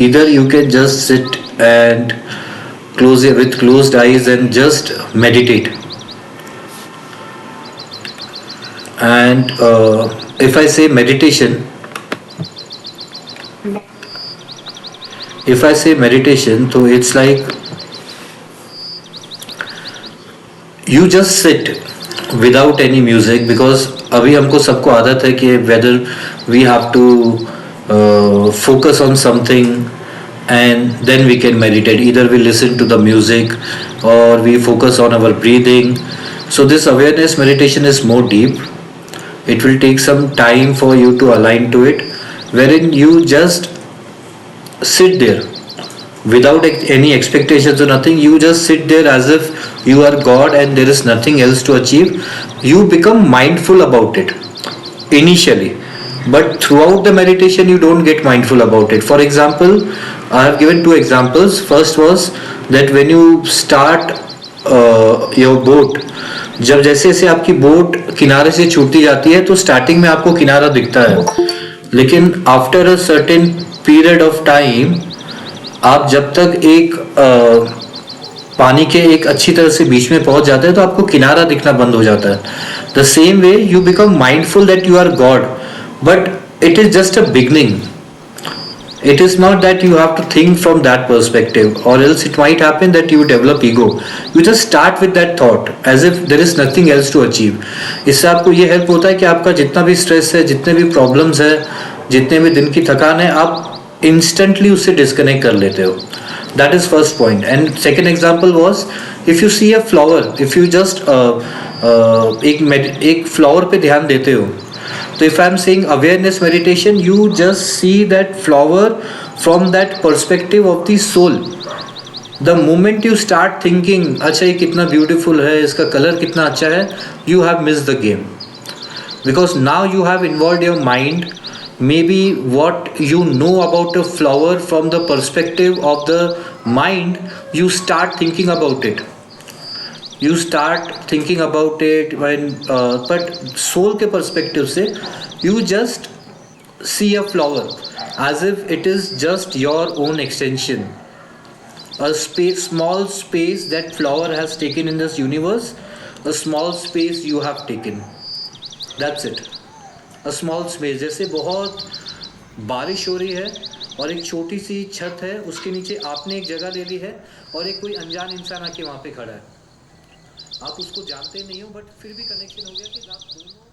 Either you can just sit and close it with closed eyes and just meditate. And if I say meditation, so it's like you just sit without any music, because अभी हमको सबको आदत है कि whether we have to focus on something and then we can meditate. Either we listen to the music or we focus on our breathing. So this awareness meditation is more deep. It will take some time for you to align to it, wherein you just sit there without any expectations or nothing. You just sit there as if you are God and there is nothing else to achieve. You become mindful about it initially, but throughout the meditation you don't get mindful about it. For example, I have given two examples. First was that when you start your boat, जब जैसे जैसे आपकी boat किनारे से छूटती जाती है तो स्टार्टिंग में आपको किनारा दिखता है, लेकिन after a certain period of time आप जब तक एक पानी के एक अच्छी तरह से बीच में पहुंच जाते हैं तो आपको किनारा दिखना बंद हो जाता है. The same way you become mindful that you are God, but it is just a beginning. It is not that you have to think from that perspective, or else it might happen that you develop ego. You just start with that thought as if there is nothing else to achieve. इससे आपको ये help होता है कि आपका जितना भी stress है, जितने भी प्रॉब्लम्स है, जितने भी दिन की थकान है, आप इंस्टेंटली उससे डिस्कनेक्ट कर लेते हो. That is first point. And second example was, if you see a flower, if you just एक फ्लावर पे ध्यान देते हो, so if I am saying awareness meditation, you just see that flower from that perspective of the soul. The moment you start thinking, अच्छा ये कितना beautiful है, इसका कलर कितना अच्छा है, you have missed the game. Because now you have involved your mind. Maybe what you know about a flower from the perspective of the mind, you start thinking about it. You start thinking about it when but soul के perspective से you just see a flower as if it is just your own extension, a space, small space that flower has taken in this universe, a small space you have taken. That's it. A small space. जैसे बहुत बारिश हो रही है और एक छोटी सी छत है, उसके नीचे आपने एक जगह ले ली है और एक कोई अनजान इंसान आके वहाँ पे खड़ा है. आप उसको जानते नहीं हो, बट फिर भी कनेक्शन हो गया कि आप दोनों